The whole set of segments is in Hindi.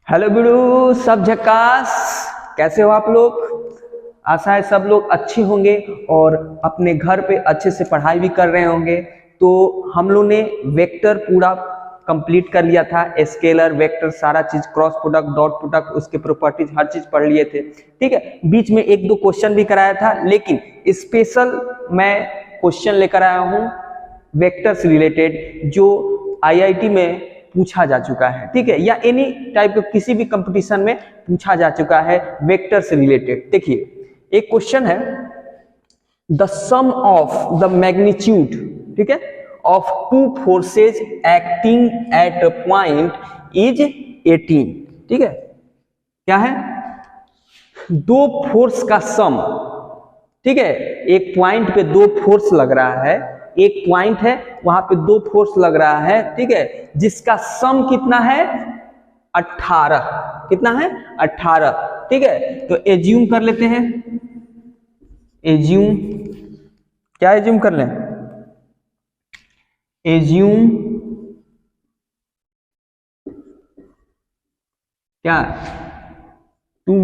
हेलो गुरु, सब झकास। कैसे हो आप लोग? आशा है सब लोग अच्छे होंगे और अपने घर पे अच्छे से पढ़ाई भी कर रहे होंगे। तो हम लोग ने वेक्टर पूरा कंप्लीट कर लिया था, स्केलर वेक्टर सारा चीज, क्रॉस प्रोडक्ट, डॉट प्रोडक्ट, उसके प्रॉपर्टीज हर चीज पढ़ लिए थे। ठीक है, बीच में एक दो क्वेश्चन भी कराया था, लेकिन स्पेशल मैं क्वेश्चन लेकर आया हूँ वेक्टर से रिलेटेड, जो आईआईटी में पूछा जा चुका है। ठीक है, या एनी टाइप के किसी भी कंपटीशन में पूछा जा चुका है वेक्टर से रिलेटेड। देखिए, एक क्वेश्चन है, the sum of the magnitude, ठीक है, of two forces acting at a point is 18। ठीक है, क्या है? दो फोर्स का सम। ठीक है, एक पॉइंट पे दो फोर्स लग रहा है, एक पॉइंट है वहां पे दो फोर्स लग रहा है। ठीक है, जिसका सम कितना है? 18। कितना है? 18। ठीक है, तो एज्यूम कर लेते हैं। एज्यूम, क्या एज्यूम कर लें? एज्यूम क्या? Two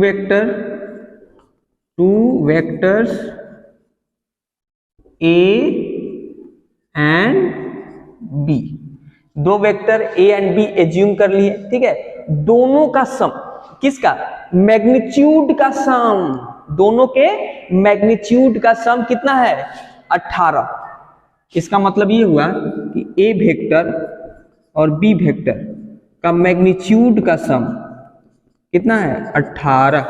vectors A and B. दो vector A and B assume कर लिए। ठीक है, दोनों का सम, किसका? मैग्नीट्यूड का सम। दोनों के मैग्नीट्यूड का सम कितना है? 18। इसका मतलब ये हुआ कि ए वेक्टर और बी वेक्टर का मैग्नीट्यूड का सम कितना है? 18।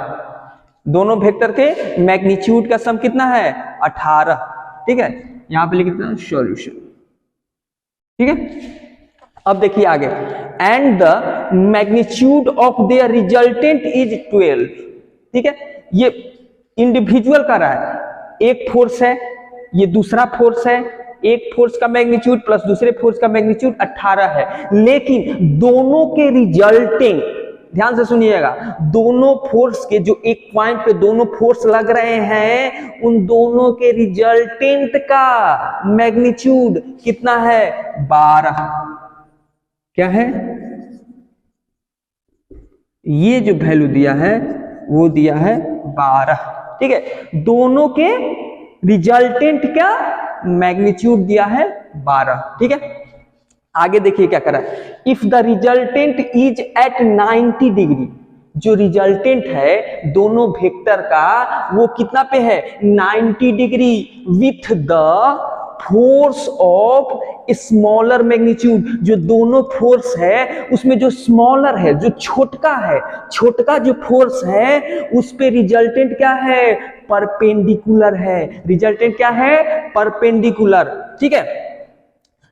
दोनों वेक्टर के मैग्नीट्यूड का सम कितना है? 18। ठीक है, यहां पे लिख देते हैं सॉल्यूशन। ठीक है, अब देखिए आगे, and the magnitude of their resultant is 12। ठीक है, ये इंडिविजुअल का रहा है, एक फोर्स है, ये दूसरा फोर्स है, एक फोर्स का मैग्नीट्यूड प्लस दूसरे फोर्स का मैग्नीट्यूड 18 है, लेकिन दोनों के रिजल्टेंट, ध्यान से सुनिएगा, दोनों फोर्स के जो एक पॉइंट पे दोनों फोर्स लग रहे हैं, उन दोनों के रिजल्टेंट का मैग्नीट्यूड कितना है? 12। क्या है? ये जो वैल्यू दिया है वो दिया है 12। ठीक है, दोनों के रिजल्टेंट क्या? मैग्नीट्यूड दिया है 12। ठीक है, आगे देखिए क्या करा, if the resultant is at 90 degree. जो रिजल्टेंट है दोनों वेक्टर का, वो कितना पे है? 90 degree, with the force of smaller magnitude. जो दोनों फोर्स है उसमें जो स्मॉलर है, जो छोटका है, छोटका जो फोर्स है उस पे रिजल्टेंट क्या है? परपेंडिकुलर है। रिजल्टेंट क्या है? परपेंडिकुलर। ठीक है,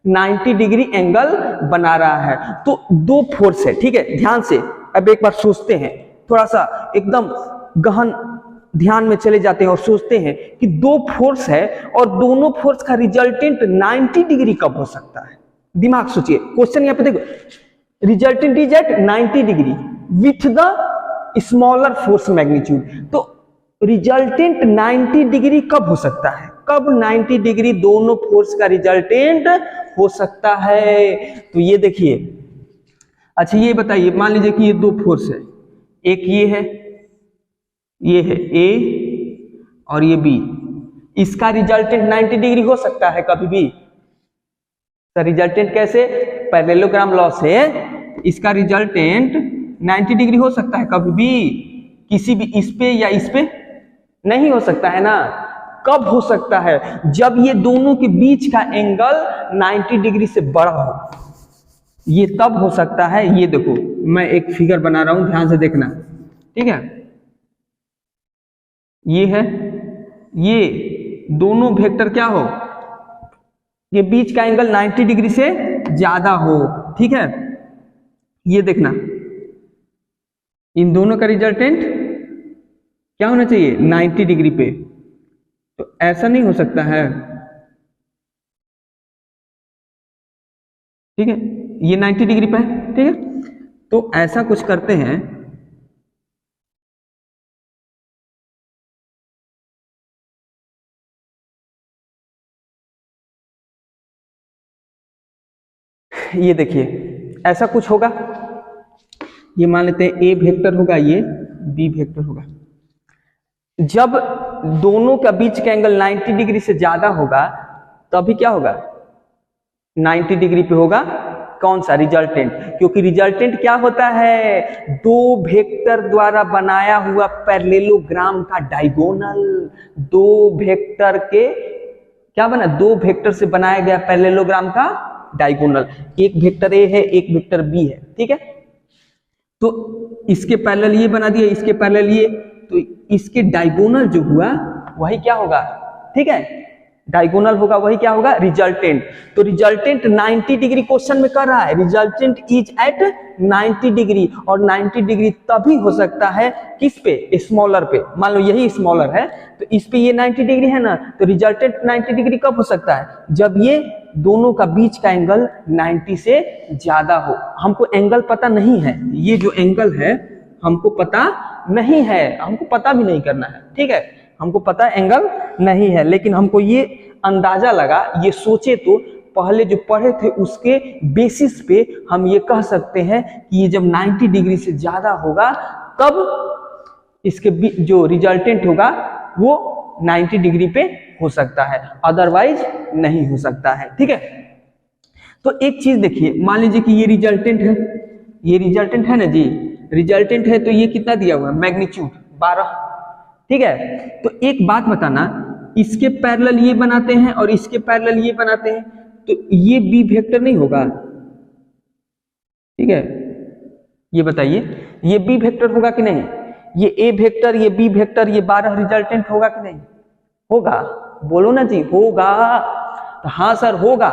90 डिग्री एंगल बना रहा है। तो दो फोर्स है। ठीक है, ध्यान से अब एक बार सोचते हैं, थोड़ा सा एकदम गहन ध्यान में चले जाते हैं और सोचते हैं कि दो फोर्स है और दोनों फोर्स का रिजल्टेंट 90 डिग्री कब हो सकता है? दिमाग सोचिए, क्वेश्चन यहां पे देखो, resultant is at 90 degree with the smaller force magnitude. तो रिजल्टेंट 90 डिग्री कब हो सकता है? कब 90 डिग्री दोनों फोर्स का रिजल्टेंट हो सकता है? तो ये देखिए, अच्छा ये बताइए, मान लीजिए कि ये दो फोर्स है, एक ये है ए और ये बी, इसका रिजल्टेंट 90 डिग्री हो सकता है कभी भी? तो रिजल्टेंट कैसे? पैरेललोग्राम लॉ से इसका रिजल्टेंट 90 डिग्री हो सकता है कभी भी? किसी भी इस पे या इस पे नहीं हो सकता है ना। कब हो सकता है? जब ये दोनों के बीच का एंगल 90 डिग्री से बड़ा हो, ये तब हो सकता है। ये देखो, मैं एक फिगर बना रहा हूं, ध्यान से देखना। ठीक है, ये है, ये दोनों वेक्टर क्या हो? ये बीच का एंगल 90 डिग्री से ज्यादा हो। ठीक है, ये देखना, इन दोनों का रिजल्टेंट क्या होना चाहिए? 90 डिग्री पे। तो ऐसा नहीं हो सकता है। ठीक है, ये 90 डिग्री पे है। ठीक है, तो ऐसा कुछ करते हैं, ये देखिए, ऐसा कुछ होगा, ये मान लेते हैं ए वेक्टर होगा, ये बी वेक्टर होगा। जब दोनों का बीच का एंगल 90 डिग्री से ज्यादा होगा तभी क्या होगा, 90 डिग्री पे होगा कौन सा, रिजल्टेंट। क्योंकि रिजल्टेंट क्या होता है, दो वेक्टर द्वारा बनाया हुआ पैरेललोग्राम का डायगोनल। दो वेक्टर के क्या बना, दो वेक्टर से बनाया गया पैरेललोग्राम का डायगोनल। एक वेक्टर ए है, एक वेक्टर बी है, ठीक है। तो इसके पैरेलल ये बना दिया, इसके पैरेलल ये, तो इसके डायगोनल जो हुआ वही क्या होगा, ठीक है, डायगोनल होगा, वही क्या होगा, रिजल्टेंट। तो रिजल्टेंट 90 डिग्री क्वेश्चन में कर रहा है, रिजल्टेंट इज एट 90 डिग्री। और 90 डिग्री तभी हो सकता है किस पे, स्मॉलर पे। मान लो यही स्मॉलर है तो इस पे ये 90 डिग्री है ना, तो रिजल्टेंट 90 डिग्री कब हो सकता है, जब ये दोनों का बीच का एंगल 90 से ज्यादा हो। हमको एंगल पता नहीं है, ये जो एंगल है हमको पता नहीं है, हमको पता भी नहीं करना है, ठीक है, हमको पता एंगल नहीं है, लेकिन हमको ये अंदाजा लगा, ये सोचे तो पहले जो पढ़े थे उसके बेसिस पे हम ये कह सकते हैं कि ये जब 90 डिग्री से ज्यादा होगा तब इसके जो रिजल्टेंट होगा वो 90 डिग्री पे हो सकता है, अदरवाइज नहीं हो सकता है, ठीक है। तो एक चीज देखिए, मान लीजिए कि ये रिजल्टेंट है, ये रिजल्टेंट है ना जी, रिजल्टेंट है तो ये कितना दिया हुआ है, मैग्नीट्यूड 12, ठीक है। तो एक बात बताना, इसके पैरेलल ये बनाते हैं और इसके पैरेलल ये बनाते हैं, तो ये बी वेक्टर नहीं होगा, ठीक है, ये बताइए ये बी वेक्टर होगा कि नहीं, ये ए वेक्टर, ये बी वेक्टर, ये 12 रिजल्टेंट होगा कि नहीं होगा, बोलो ना जी, होगा। तो हाँ सर होगा,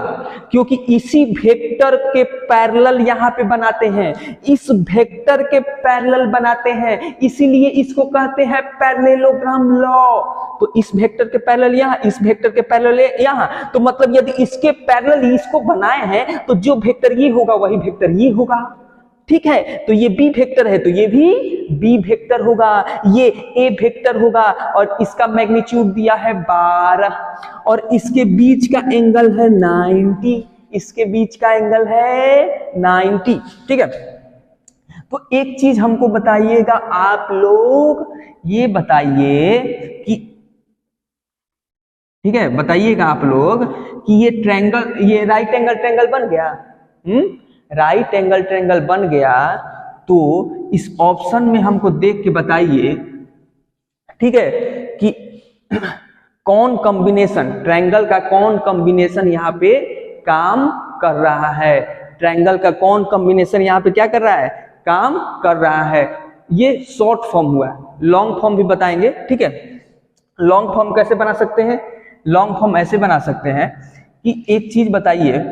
क्योंकि इसी वेक्टर के पैरेलल यहाँ पे बनाते हैं, इस वेक्टर के पैरेलल बनाते हैं, इसीलिए इसको कहते हैं पैरेललोग्राम लॉ। तो इस वेक्टर के पैरेलल यहाँ, इस वेक्टर के पैरेलल यहाँ, तो मतलब यदि इसके पैरेलल इसको बनाए हैं तो जो वेक्टर ये होगा वही वेक्टर ये होगा, ठीक है। तो ये बी वेक्टर है तो ये भी बी वेक्टर होगा, ये ए वेक्टर होगा, और इसका मैग्नीट्यूड दिया है 12 और इसके बीच का एंगल है 90, इसके बीच का एंगल है 90, ठीक है। तो एक चीज हमको बताइएगा आप लोग, ये बताइए कि, ठीक है, बताइएगा आप लोग कि ये ट्रायंगल, ये राइट एंगल ट्रायंगल बन गया, राइट एंगल ट्रायंगल बन गया, तो इस ऑप्शन में हमको देख के बताइए, ठीक है, कि कौन कॉम्बिनेशन, ट्रायंगल का कौन कॉम्बिनेशन यहाँ पे काम कर रहा है, ट्रायंगल का कौन कॉम्बिनेशन यहाँ पे क्या कर रहा है, काम कर रहा है। ये शॉर्ट फॉर्म हुआ, लॉन्ग फॉर्म भी बताएंगे, ठीक है। लॉन्ग फॉर्म कैसे बना सकते हैं, लॉन्ग फॉर्म ऐसे बना सकते हैं कि एक चीज बताइए,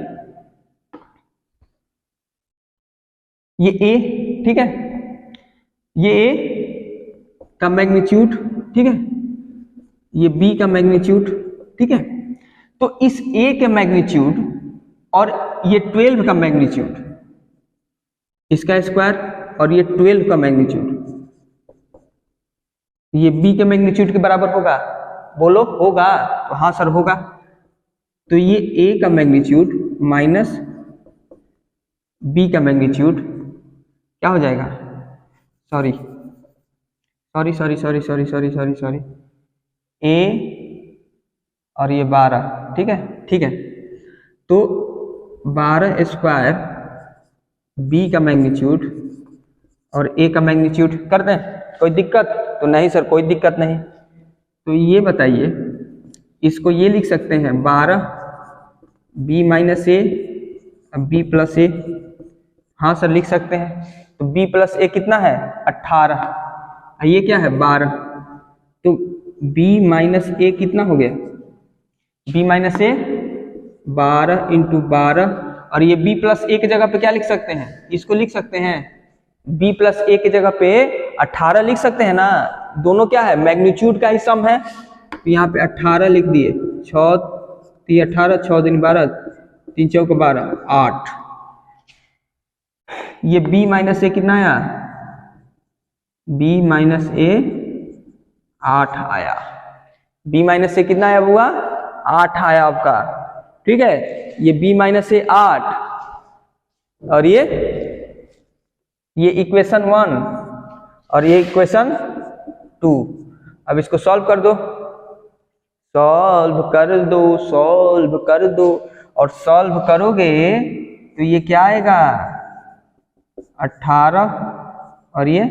ये ए, ठीक है, ये ए का मैग्नीट्यूड, ठीक है, ये बी का मैग्नीट्यूड, ठीक है। तो इस ए के मैग्नीट्यूड और ये 12 का मैग्नीट्यूड, इसका स्क्वायर और ये 12 का मैग्नीट्यूड, ये बी के मैग्नीट्यूड के बराबर होगा, बोलो होगा, तो हाँ सर होगा। तो ये ए का मैग्नीट्यूड माइनस बी का मैग्नीट्यूड क्या हो जाएगा, sorry sorry sorry sorry sorry sorry sorry sorry A और ये 12, ठीक है, ठीक है। तो 12 स्क्वायर बी का मैग्नीट्यूड और ए का मैग्नीट्यूड कर दें, कोई दिक्कत तो नहीं सर, कोई दिक्कत नहीं। तो ये बताइए, इसको ये लिख सकते हैं 12 B minus A B plus A, हाँ सर लिख सकते हैं। तो बी प्लस ए कितना है 18, ये क्या है 12, तो b माइनस ए कितना हो गया, b माइनस ए 12 इंटू 12, और ये b प्लस ए की जगह पे क्या लिख सकते हैं, इसको लिख सकते हैं b प्लस ए की जगह पे 18 लिख सकते हैं ना, दोनों क्या है मैग्नीट्यूड का ही सम है, तो यहाँ पे 18 लिख दिए, 6 3 18, 6 दिन 12, 3 चौक 12, 8। ये b माइनस ए कितना आया, b माइनस ए 8 आया, b माइनस ए कितना आया हुआ 8 आया आपका, ठीक है। ये b माइनस ए 8 और ये ये इक्वेशन 1 और ये इक्वेशन 2। अब इसको सॉल्व कर दो, सॉल्व कर दो, सॉल्व कर दो, और सॉल्व करोगे तो ये क्या आएगा 18 और ये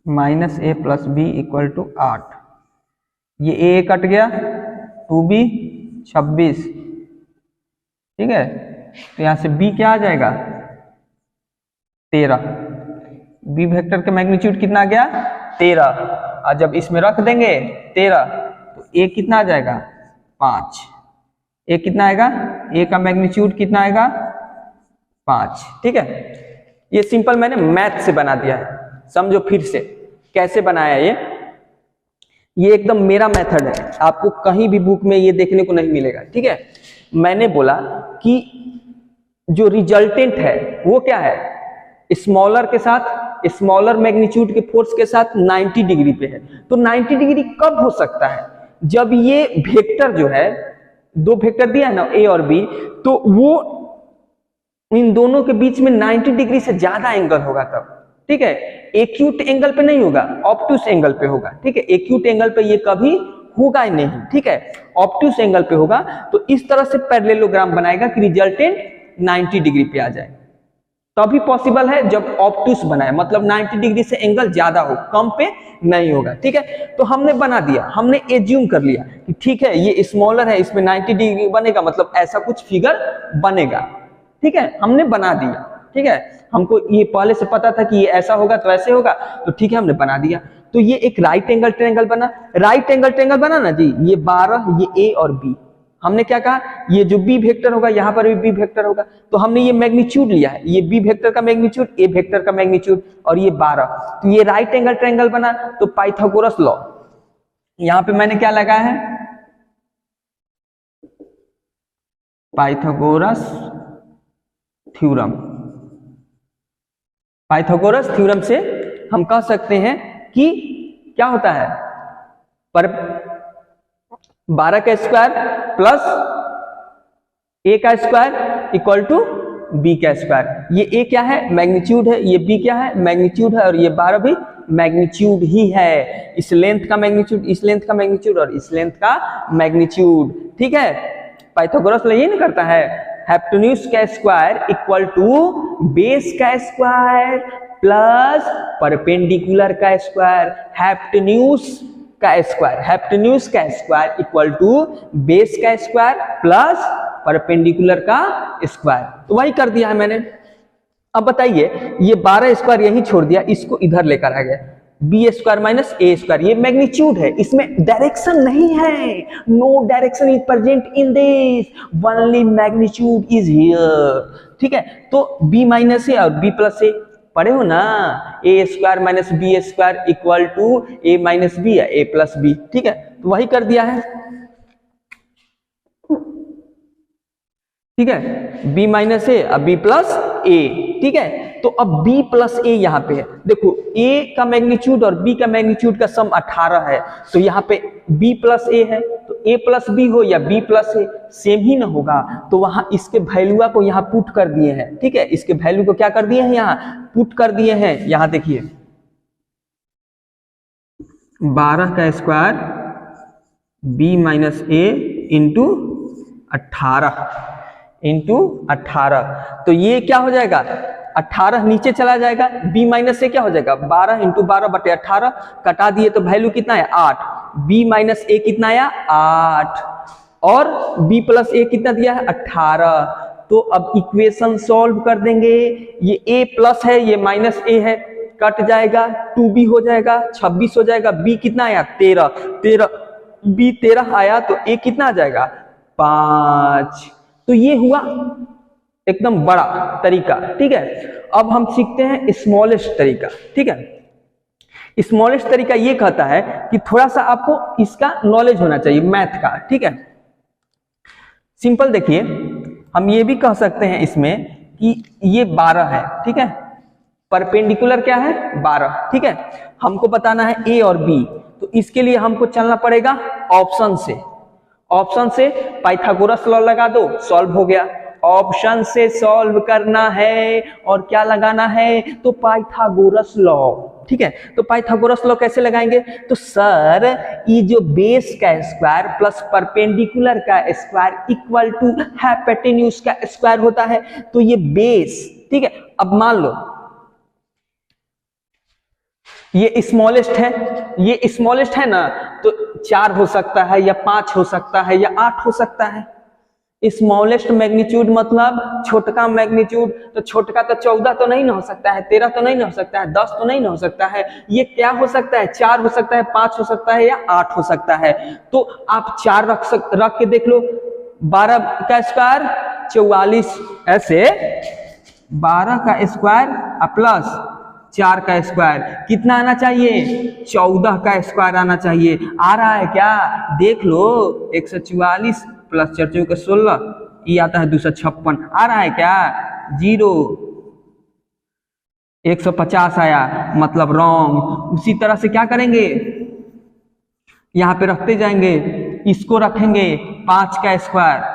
-a + b = 8। ये a कट गया, 2b 26, ठीक है। तो यहां से b क्या आ जाएगा 13। b वेक्टर का मैग्नीट्यूड कितना आ गया 13, और जब इसमें रख देंगे 13 तो a कितना आ जाएगा 5। a कितना आएगा, a का मैग्नीट्यूड कितना आएगा 5, ठीक है। ये सिंपल मैंने मैथ से बना दिया है, समझो फिर से कैसे बनाया। ये एकदम मेरा मेथड है, आपको कहीं भी बुक में ये देखने को नहीं मिलेगा, ठीक है। मैंने बोला कि जो रिजल्टेंट है वो क्या है, स्मॉलर के साथ, स्मॉलर मैग्नीट्यूड के फोर्स के साथ 90 डिग्री पे है। तो 90 डिग्री कब हो सकता है, जब ये वेक्टर जो है, दो वेक्टर दिया है ना a और b, तो वो इन दोनों के बीच में 90 डिग्री से ज्यादा एंगल होगा तब, ठीक है। एक्यूट एंगल पे नहीं होगा, ऑब्टूस एंगल पे होगा, ठीक है। एक्यूट एंगल पे ये कभी होगा ही नहीं, ठीक है, ऑब्टूस एंगल पे होगा। तो इस तरह से पैरेललोग्राम बनाएगा कि रिजल्टेंट 90 डिग्री पे आ जाए, तभी पॉसिबल है जब ऑब्टूस बनाए, मतलब 90 डिग्री से एंगल ज्यादा हो, कम पे नहीं होगा, ठीक है। तो हमने बना दिया, हमने एज्यूम कर लिया कि ठीक है ये स्मॉलर है, इसमें 90 डिग्री बनेगा, मतलब ऐसा कुछ फिगर बनेगा, ठीक है। हमने बना दिया, ठीक है। हमको ये पहले से पता था कि ये ऐसा होगा तो ऐसे होगा, तो ठीक है हमने बना दिया। तो ये एक राइट एंगल ट्रायंगल बना, राइट एंगल ट्रायंगल बना ना जी, ये 12, ये a और b। हमने क्या कहा, ये जो b वेक्टर होगा यहाँ पर भी b वेक्टर होगा, तो हमने ये मैग्नीट्यूड लिया है, ये b वेक्टर का मैग्नीट्यूड, a वेक्टर का मैग्नीट्यूड, और ये 12। तो ये राइट एंगल ट्रायंगल बना। तो पाइथागोरस लॉ यहाँ पे मैंने क्या लगाया है, पाइथागोरस थ्योरम। पाइथागोरस थ्योरम से हम कह सकते हैं कि क्या होता है, पर 12 का स्क्वायर प्लस a का स्क्वायर इक्वल टू b का स्क्वायर। ये a क्या है, मैग्नीट्यूड है, ये b क्या है, मैग्नीट्यूड है, और ये 12 भी मैग्नीट्यूड ही है। इस लेंथ का मैग्नीट्यूड, इस लेंथ का मैग्नीट्यूड, और इस लेंथ का मैग्नीट्यूड, ठीक है। पाइथागोरस ये नहीं करता है, हाइपोटेन्यूज का स्क्वायर इक्वल टू बेस का स्क्वायर प्लस परपेंडिकुलर का स्क्वायर। हाइपोटेन्यूज का स्क्वायर, हाइपोटेन्यूज का स्क्वायर इक्वल टू बेस का स्क्वायर प्लस परपेंडिकुलर का स्क्वायर। तो वही कर दिया है मैंने। अब बताइए, ये 12 स्क्वायर यहीं छोड़ दिया, इसको इधर लेकर आ गया, B square minus A square. ये मैग्नीट्यूड है, इसमें डायरेक्शन नहीं है, no direction is present in this, only magnitude is here, ठीक है। तो बी माइनस ए और बी प्लस ए पढ़े हो ना, A square minus B square equal to A minus B या ए प्लस बी, ठीक है। तो वही कर दिया है, ठीक है, b माइनस ए और b प्लस ए, ठीक है। तो अब b प्लस ए यहाँ पे है, देखो a का मैग्नीट्यूड और b का मैग्नीट्यूड का सम 18 है, तो यहाँ पे b प्लस ए है, तो a प्लस बी हो या b प्लस ए सेम ही ना होगा। तो वहां इसके वैल्यू को यहाँ पुट कर दिए हैं, ठीक है, इसके वैल्यू को क्या कर दिए हैं, यहाँ पुट कर दिए हैं। यहाँ देखिए 12 का स्क्वायर b माइनस ए इंटू 18, तो ये क्या हो जाएगा, 18 नीचे चला जाएगा, b माइनस से क्या हो जाएगा 12 इंटू 12 बटे 18, कटा दिए तो वैल्यू कितना है 8, b माइनस ए कितना आया 8, और b प्लस ए कितना दिया है 18। तो अब इक्वेशन सॉल्व कर देंगे, ये a प्लस है, ये माइनस ए है, कट जाएगा, 2b हो जाएगा, 26 हो जाएगा, b कितना आया 13, b 13 आया, तो a कितना आ जाएगा 5। तो ये हुआ एकदम बड़ा तरीका, ठीक है। अब हम सीखते हैं स्मॉलेस्ट तरीका, ठीक है। स्मॉलेस्ट तरीका ये कहता है कि थोड़ा सा आपको इसका नॉलेज होना चाहिए मैथ का, ठीक है। सिंपल देखिए, हम ये भी कह सकते हैं इसमें कि ये 12 है, ठीक है, परपेंडिकुलर क्या है 12, ठीक है। हमको बताना है a और b, तो इसके लिए हमको चलना पड़ेगा ऑप्शन से, ऑप्शन से पाइथागोरस लॉ लगा दो, सॉल्व हो गया। ऑप्शन से सॉल्व करना है और क्या लगाना है, तो पाइथागोरस लॉ। ठीक है, तो पाइथागोरस लॉ कैसे लगाएंगे, तो सर ये जो बेस का स्क्वायर प्लस परपेंडिकुलर का स्क्वायर इक्वल टू हाइपोटेन्यूज का स्क्वायर होता है। तो ये बेस, ठीक है, अब मान लो ये स्मॉलेस्ट है, ये स्मॉलेस्ट है ना, तो 4 हो सकता है या 5 हो सकता है या 8 हो सकता है। स्मॉलेस्ट मैग्नीट्यूड मतलब छोटका मैग्नीट्यूड, तो छोटका तो 14 तो नहीं ना हो सकता है, 13 तो नहीं ना हो सकता है, 10 तो नहीं ना हो सकता है। ये क्या हो सकता है, 4 हो सकता है, 5 हो सकता है या 8 हो सकता है। तो आप 4 रख के देख लो, 12 का स्क्वायर 44, ऐसे 12 का स्क्वायर प्लस 4 का स्क्वायर कितना आना चाहिए, 14 का स्क्वायर आना चाहिए। आ रहा है क्या, देख लो, 144 प्लस 4 का 16, ये आता है 256। आ रहा है क्या, 0, 150 आया, मतलब रॉन्ग। उसी तरह से क्या करेंगे, यहां पे रखते जाएंगे, इसको रखेंगे 5 का स्क्वायर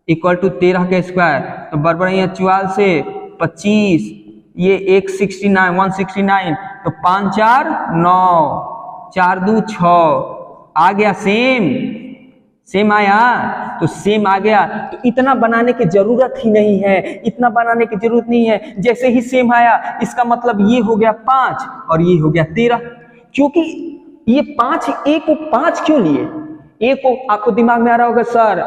इक्वल टू 13 का स्क्वायर, तो बराबर यहाँ 44 से 25, ये 169, तो 5 4 9, 4 2 6 आ गया, सेम आया, तो सेम आ गया। तो इतना बनाने की जरूरत ही नहीं है, इतना बनाने की जरूरत नहीं है। जैसे ही सेम आया, इसका मतलब ये हो गया 5 और ये हो गया 13, क्योंकि ये 5, ए को 5 क्यों लिए, ए को आपको दिमाग में आ रहा होगा सर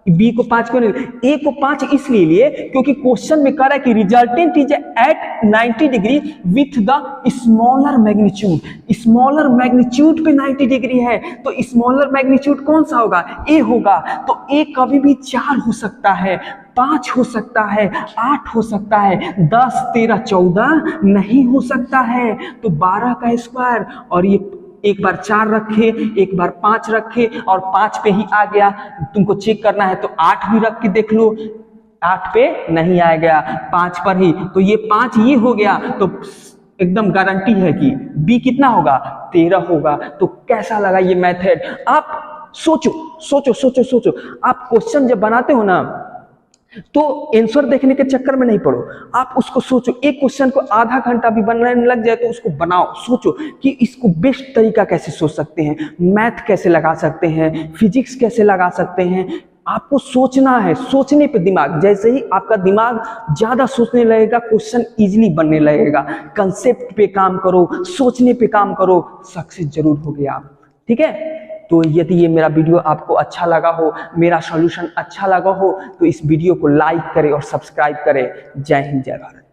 बी को 5 क्यों नहीं, ए को 5 इसलिए लिए क्योंकि क्वेश्चन में कह रहा है कि resultant is at 90 degree with the smaller magnitude. Smaller magnitude पे 90 डिग्री है, तो स्मॉलर मैग्नीट्यूड कौन सा होगा, ए होगा। तो ए कभी भी 4 हो सकता है, 5 हो सकता है, 8 हो सकता है, 10 13 14 नहीं हो सकता है। तो 12 का स्क्वायर, और ये एक बार 4 रखे, एक बार 5 रखे और 5 पे ही आ गया। तुमको चेक करना है तो 8 भी रख के देख लो, 8 पे नहीं आ गया, 5 पर ही। तो ये 5 ये हो गया, तो एकदम गारंटी है कि बी कितना होगा, 13 होगा। तो कैसा लगा ये मेथड, आप सोचो। आप क्वेश्चन जब बनाते हो ना, तो आंसर देखने के चक्कर में नहीं पड़ो, आप उसको सोचो। एक क्वेश्चन को आधा घंटा भी बनाने लग जाए तो उसको बनाओ, सोचो कि इसको बेस्ट तरीका कैसे सोच सकते हैं, मैथ कैसे लगा सकते हैं, फिजिक्स कैसे लगा सकते हैं। आपको सोचना है, सोचने पे दिमाग, जैसे ही आपका दिमाग ज्यादा सोचने लगेगा, क्वेश्चन इजीली बनने लगेगा। कंसेप्ट पे काम करो, सोचने पे काम करो, सक्सेस जरूर होगे आप। ठीक है, तो यदि ये मेरा वीडियो आपको अच्छा लगा हो, मेरा सॉल्यूशन अच्छा लगा हो, तो इस वीडियो को लाइक करें और सब्सक्राइब करें। जय हिंद, जय भारत।